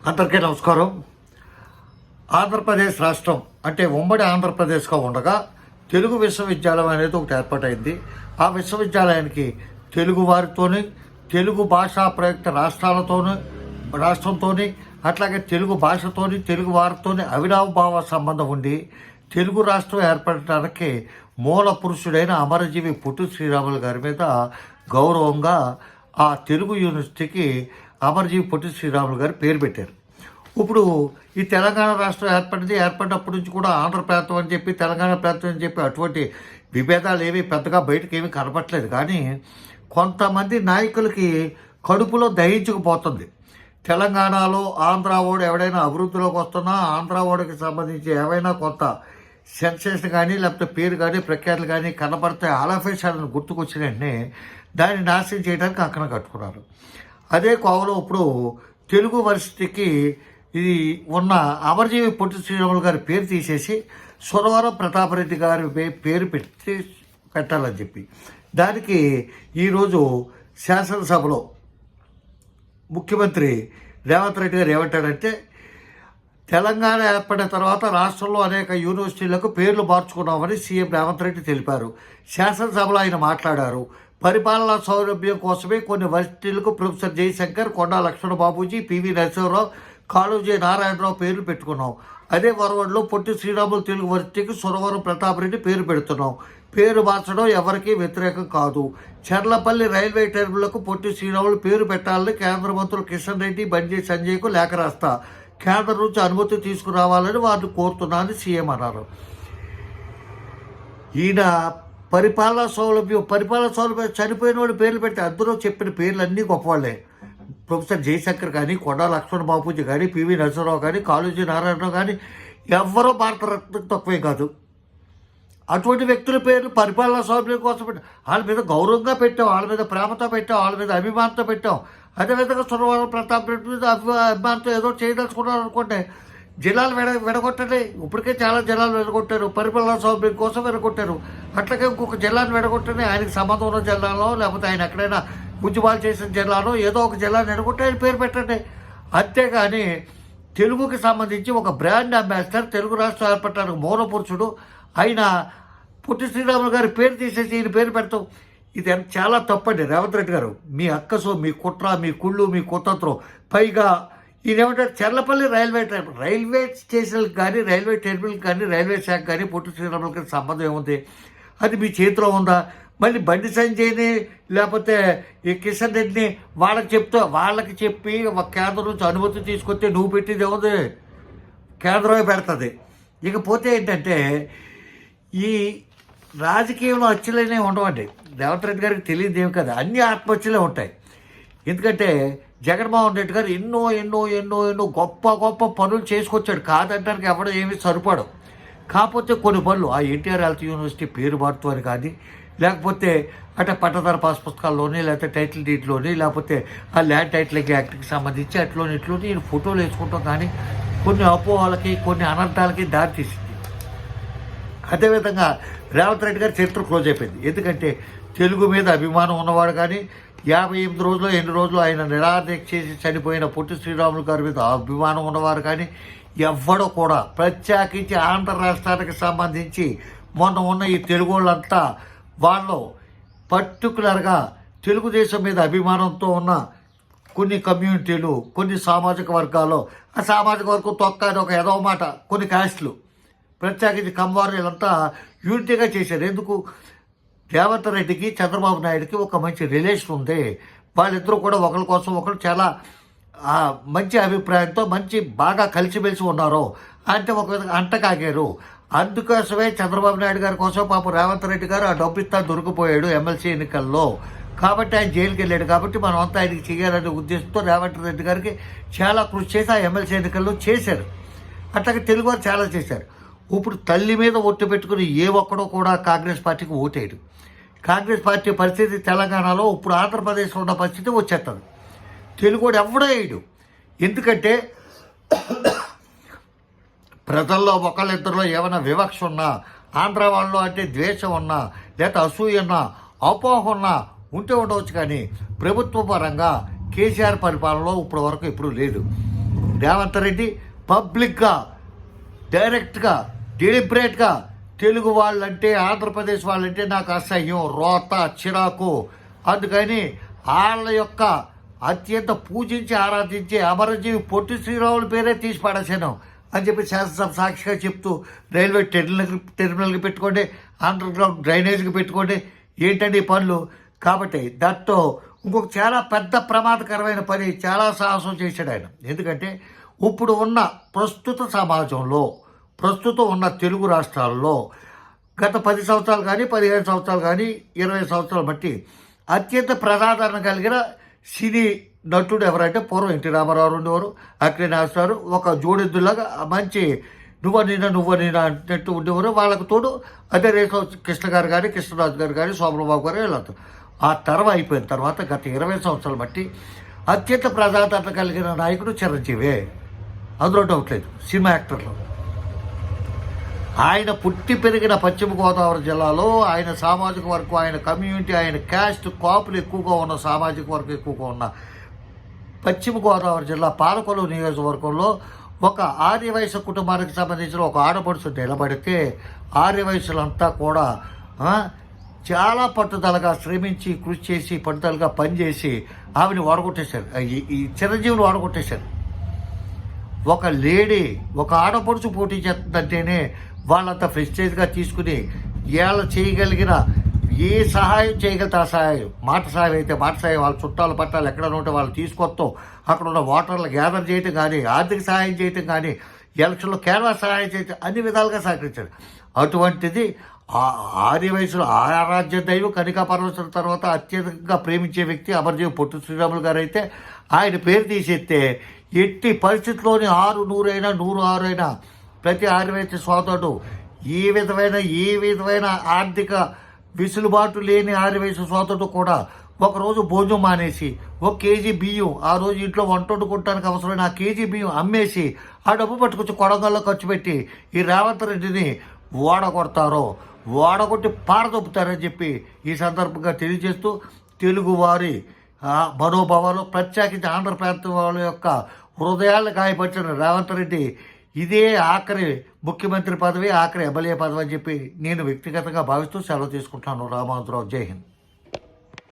అందరికీ నమస్కారం. ఆంధ్రప్రదేశ్ రాష్ట్రం అంటే ఉమ్మడి ఆంధ్రప్రదేశ్గా ఉండగా తెలుగు విశ్వవిద్యాలయం అనేది ఒకటి ఏర్పాటైంది. ఆ విశ్వవిద్యాలయానికి తెలుగు వారితోని, తెలుగు భాషా ప్రయుక్త రాష్ట్రంతో అట్లాగే తెలుగు భాషతోని, తెలుగు వారితోని అవినాభావ సంబంధం ఉండి తెలుగు రాష్ట్రం ఏర్పడటానికి మూల పురుషుడైన అమరజీవి పొట్టి శ్రీరాములు గారి మీద గౌరవంగా ఆ తెలుగు యూనివర్సిటీకి అమరజీవి పొట్టి శ్రీరాములు గారు పేరు పెట్టారు. ఇప్పుడు ఈ తెలంగాణ రాష్ట్రం ఏర్పడినప్పటి నుంచి కూడా ఆంధ్ర ప్రాంతం అని చెప్పి, తెలంగాణ ప్రాంతం అని చెప్పి అటువంటి విభేదాలు ఏమీ పెద్దగా బయటకు ఏమీ కనపట్లేదు. కానీ కొంతమంది నాయకులకి కడుపులో దహించుకుపోతుంది. తెలంగాణలో ఆంధ్ర ఓడు ఎవడైనా అభివృద్ధిలోకి వస్తున్నా, ఆంధ్ర ఓడికి సంబంధించి ఏవైనా కొంత సెన్సేషన్ కానీ లేకపోతే పేరు కానీ ప్రఖ్యాతులు కానీ కనపడితే ఆలఫేషాలను గుర్తుకొచ్చిన వెంటనే దాన్ని నాశనం చేయడానికి అక్కడ కట్టుకున్నారు. అదే కోవలో ఇప్పుడు తెలుగు వర్సిటీకి ఇది ఉన్న అమరజీవి పొట్టి శ్రీరాములు గారి పేరు తీసేసి సురవరం ప్రతాపరెడ్డి గారి పేరు పెట్టాలని చెప్పి దానికి ఈరోజు శాసనసభలో ముఖ్యమంత్రి రేవంత్ రెడ్డి గారు ఏమంటాడంటే, తెలంగాణ ఏర్పడిన తర్వాత రాష్ట్రంలో అనేక యూనివర్సిటీలకు పేర్లు మార్చుకున్నామని సీఎం రేవంత్ రెడ్డి తెలిపారు. శాసనసభలో ఆయన మాట్లాడారు. పరిపాలనా సౌలభ్యం కోసమే కొన్ని వర్సిటీలకు ప్రొఫెసర్ జయశంకర్, కొండా లక్ష్మణ బాబూజీ, పివి నరసింహరావు, కాళోజీ నారాయణరావు పేర్లు పెట్టుకున్నాం. అదే వరవడిలో పొట్టి శ్రీరాములు తెలుగు వర్సిటీకి సురవరం ప్రతాపరెడ్డి పేరు పెడుతున్నాం. పేరు మార్చడం ఎవరికీ వ్యతిరేకం కాదు. చెర్లపల్లి రైల్వే టెర్మినల్కు పొట్టి శ్రీరాములు పేరు పెట్టాలని కేంద్ర మంత్రులు కిషన్ రెడ్డి, బండి సంజయ్కు లేఖ రాస్తా. కేంద్రం నుంచి అనుమతి తీసుకురావాలని వారిని కోరుతున్నానని సీఎం అన్నారు. ఈయన పరిపాలనా సౌలభ్యం చనిపోయిన వాళ్ళు పేర్లు పెడితే అందరూ చెప్పిన పేర్లు అన్నీ గొప్పవాళ్ళే. ప్రొఫెసర్ జయశంకర్ కానీ, కొండా లక్ష్మణ బాబూజీ కానీ, పివి నరసింహరావు కానీ, కాళోజీ నారాయణరావు కానీ ఎవరో భారతరత్నకు తక్కువే కాదు. అటువంటి వ్యక్తుల పేర్లు పరిపాలనా సౌలభ్యం కోసం పెట్టాం. వాళ్ళ మీద గౌరవంగా పెట్టాం, వాళ్ళ మీద ప్రేమతో పెట్టాం, వాళ్ళ మీద అభిమానంతో పెట్టాం. అదేవిధంగా సురవరం ప్రతాప్ రెడ్డి మీద అభిమానంతో ఏదో చేయదలుచుకున్నారు అనుకోండి, జిల్లాలు విడగొట్టండి. ఇప్పటికే చాలా జిల్లాలు విడగొట్టారు, పరిపాలనా సౌలభ్యం కోసం విడగొట్టారు. అట్లాగే ఇంకొక జిల్లాను విడగొట్టండి, ఆయనకి సంబంధం ఉన్న జిల్లాలో లేకపోతే ఆయన ఎక్కడైనా ఉద్యమాలు చేసిన జిల్లాలో ఏదో ఒక జిల్లాను విడగొట్టి ఆయన పేరు పెట్టండి. అంతేగాని తెలుగుకి సంబంధించి ఒక బ్రాండ్ అంబాసిడర్, తెలుగు రాష్ట్రం ఏర్పడటానికి మూల పురుషుడు అయిన పొట్టి శ్రీరాములు గారి పేరు తీసేసి ఈయన పేరు పెడతాం. ఇది చాలా తప్పండి రేవంత్ రెడ్డి గారు. మీ అక్కసు, మీ కుట్ర, మీ కుళ్ళు, మీ కుతంత్రం. పైగా ఈయన ఏమంటారు, చెర్లపల్లి రైల్వే స్టేషన్లకు కానీ, రైల్వే టెర్మినల్కి కానీ, రైల్వే శాఖ కానీ పొట్టి శ్రీరాములకి సంబంధం ఏముంది? అది మీ చేతిలో ఉందా? మళ్ళీ బండి సంజయ్ని లేకపోతే ఈ కిషన్ రెడ్డిని వాళ్ళకి చెప్పి కేంద్రం నుంచి అనుమతి తీసుకొస్తే నువ్వు పెట్టేది ఏముంది? కేంద్రమే పెడుతుంది. ఇకపోతే ఏంటంటే, ఈ రాజకీయంలో హత్యలనే ఉండవండి. రేవంత్ రెడ్డి గారికి తెలియదు ఏమి కదా, అన్ని ఆత్మహత్యలే ఉంటాయి. ఎందుకంటే జగన్మోహన్ రెడ్డి గారు ఎన్నో ఎన్నో ఎన్నో ఎన్నో గొప్ప గొప్ప పనులు చేసుకొచ్చాడు. కాదంటానికి ఎవడో ఏమీ సరిపడవు. కాకపోతే కొన్ని పనులు ఆ ఎన్టీఆర్ హెల్త్ యూనివర్సిటీ పేరు మార్చుకొని కానీ, లేకపోతే అంటే పట్టదార పాస్ పుస్తకాల్లోని, లేకపోతే టైటిల్ డీట్లోని, లేకపోతే ఆ ల్యాండ్ టైటిలింగ్ యాక్ట్కి సంబంధించి అట్లోని ఇట్లోని నేను ఫోటోలు వేసుకుంటాం. కానీ కొన్ని అపోహలకి, కొన్ని అనర్థాలకి దారి తీసింది. అదేవిధంగా రేవంత్ రెడ్డి గారి చరిత్ర క్లోజ్ అయిపోయింది. ఎందుకంటే తెలుగు మీద అభిమానం ఉన్నవాడు కానీ, 58 రోజులు ఎన్ని రోజులు ఆయన నిరాదీక్ష చేసి చనిపోయిన పొట్టి శ్రీరాములు గారి మీద అభిమానం ఉన్నవారు కానీ ఎవ్వడో కూడా, ప్రత్యేకించి ఆంధ్ర రాష్ట్రానికి సంబంధించి మొన్న ఉన్న ఈ తెలుగు వాళ్ళంతా వాళ్ళు పర్టికులర్గా తెలుగుదేశం మీద అభిమానంతో ఉన్న కొన్ని కమ్యూనిటీలు, కొన్ని సామాజిక వర్గాలు, ఆ సామాజిక వర్గం తొక్క అని ఒక ఎదవ మాట, కొన్ని కాస్టులు ప్రత్యేకించి కమ్మవారు వీళ్ళంతా యూనిటీగా చేశారు. ఎందుకు? రేవంత్ రెడ్డికి చంద్రబాబు నాయుడుకి ఒక మంచి రిలేషన్ ఉంది. వాళ్ళిద్దరూ కూడా ఒకరి కోసం ఒకరు చాలా మంచి అభిప్రాయంతో బాగా కలిసిమెలిసి ఉన్నారు. అంటే ఒక విధంగా అంటకాగారు. అందుకోసమే చంద్రబాబు నాయుడు గారి కోసం పాపం రేవంత్ రెడ్డి గారు ఆ డబ్బు ఇస్తా దొరికిపోయాడు ఎమ్మెల్సీ ఎన్నికల్లో. కాబట్టి ఆయన జైలుకి వెళ్ళాడు. కాబట్టి మనం అంతా ఆయనకి చేయాలనే ఉద్దేశంతో రేవంత్ రెడ్డి గారికి చాలా కృషి చేసి ఆ ఎమ్మెల్సీ ఎన్నికల్లో చేశారు. అట్లాగే తెలుగువారు చాలా చేశారు. ఇప్పుడు తల్లి మీద ఒట్టు పెట్టుకుని ఏ ఒక్కడో కూడా కాంగ్రెస్ పార్టీకి ఓటేయడు. కాంగ్రెస్ పార్టీ పరిస్థితి తెలంగాణలో ఇప్పుడు ఆంధ్రప్రదేశ్లో ఉన్న పరిస్థితి వచ్చేస్తుంది. తెలుగు కూడా ఎవడో వేయడు. ఎందుకంటే ప్రజల్లో ఒకళ్ళిద్దరిలో ఏమైనా వివక్ష ఉన్నా, ఆంధ్ర వాళ్ళు అంటే ద్వేషం ఉన్నా, లేదా అసూయ ఉన్నా, అపోహ ఉన్నా ఉంటే ఉండవచ్చు. కానీ ప్రభుత్వ పరంగా కేసీఆర్ పరిపాలనలో ఇప్పటి వరకు ఎప్పుడూ లేదు. రేవంత్ రెడ్డి పబ్లిక్గా డైరెక్ట్గా డెలిబరేట్గా తెలుగు వాళ్ళంటే ఆంధ్రప్రదేశ్ వాళ్ళంటే నాకు అసహ్యం, రోత, చిరాకు, అందుకని వాళ్ళ యొక్క అత్యంత పూజించి ఆరాధించే అమరజీవి పొట్టి శ్రీరాముల పేరే తీసి పడేశాను అని చెప్పి శాసనసభ సాక్షిగా చెప్తూ రైల్వే టెర్మినల్కి పెట్టుకోండి, అండర్ గ్రౌండ్ డ్రైనేజ్కి పెట్టుకోండి, ఏంటండి ఈ పనులు. కాబట్టి దాంతో ఇంకొక చాలా పెద్ద ప్రమాదకరమైన పని, చాలా సాహసం చేశాడు ఆయన. ఎందుకంటే ఇప్పుడు ఉన్న ప్రస్తుత సమాజంలో, ప్రస్తుతం ఉన్న తెలుగు రాష్ట్రాల్లో గత 10 సంవత్సరాలు కానీ 15 సంవత్సరాలు కానీ 20 సంవత్సరాలు బట్టి అత్యంత ప్రజాదరణ కలిగిన సినీ నటుడు ఎవరంటే పూర్వం ఎన్టీ రామారావు ఉండేవారు, అక్కినే నాగేశ్వరరావు, ఒక జోడెద్దులాగా మంచి నువ్వు నేనా అన్నట్టు ఉండేవారు. వాళ్ళకు తోడు అదే రేఖ కృష్ణ గారు కానీ, కృష్ణరాజు గారు కానీ, సోమబాబు గారు వీళ్ళతో. ఆ అయిపోయిన తర్వాత గత 20 సంవత్సరాలు బట్టి అత్యంత ప్రజాదరణ కలిగిన నాయకుడు చిరంజీవే, అందులో డౌట్ లేదు. సినిమా యాక్టర్లో ఆయన పుట్టి పెరిగిన పశ్చిమ గోదావరి జిల్లాలో ఆయన సామాజిక వర్గం, ఆయన కమ్యూనిటీ, ఆయన క్యాస్ట్, కాపులు ఎక్కువగా ఉన్న సామాజిక వర్గం ఎక్కువగా ఉన్న పశ్చిమ గోదావరి జిల్లా పాలకొల్లు నియోజకవర్గంలో ఒక ఆర్యవైశ్య కుటుంబానికి సంబంధించిన ఒక ఆడపడుచు నిలబడితే ఆర్యవైశ్యులంతా కూడా చాలా పట్టుదలగా శ్రమించి కృషి చేసి పట్టుదలగా పనిచేసి ఆమెను వాడగొట్టేశారు, ఈ చిరంజీవిని వాడగొట్టేశారు. ఒక లేడీ, ఒక ఆడపడుచు పోటీ చేస్తుందంటేనే వాళ్ళంతా ప్రెస్టేజ్గా తీసుకుని వీళ్ళ చేయగలిగిన ఏ సహాయం చేయగలిగితే ఆ సహాయం, మాట సహాయం అయితే మాట సహాయం, వాళ్ళ చుట్టాలు పట్టాలు ఎక్కడ ఉంటే వాళ్ళు తీసుకొస్తాం, అక్కడ ఉన్న ఓటర్లు గ్యాదర్ చేయటం కానీ, ఆర్థిక సహాయం చేయటం కానీ, ఎలక్షన్లో కేవలం సహాయం చేయటం, అన్ని విధాలుగా సహకరించారు. అటువంటిది ఆర్యవయసులో ఆరాధ్య దైవం కనికా పరమేశ్వర తర్వాత అత్యధికంగా ప్రేమించే వ్యక్తి అమరజీవి పొట్టి శ్రీరాములు గారు అయితే ఆయన పేరు తీసేస్తే ఎట్టి పరిస్థితుల్లోని 6, 100 అయినా 106 అయినా ప్రతి ఆర్యవైశ్య సోదరుడు ఏ విధమైన ఆర్థిక విసులుబాటు లేని ఆర్యవైశ్య సోదరుడు కూడా ఒకరోజు భోజనం మానేసి 1 కేజీ బియ్యం, ఆ రోజు ఇంట్లో వంట వండుకోవడానికి అవసరమైన ఆ కేజీ బియ్యం అమ్మేసి ఆ డబ్బు పట్టుకొచ్చి కొడంగల్లో ఖర్చు పెట్టి ఈ రేవంత్ రెడ్డిని ఓడగొట్టి పారదొప్పుతారని చెప్పి ఈ సందర్భంగా తెలియజేస్తూ తెలుగువారి మనోభావాలు, ప్రత్యేకించి ఆంధ్ర ప్రాంతం వాళ్ళ యొక్క హృదయాలను గాయపరిచిన రేవంత్ రెడ్డి ఇదే ఆఖరి ముఖ్యమంత్రి పదవి, ఆఖరి ఎమ్మెల్యే పదవి అని చెప్పి నేను వ్యక్తిగతంగా భావిస్తూ సెలవు తీసుకుంటున్నాను. రామాంధ్రరావు, జై హింద్.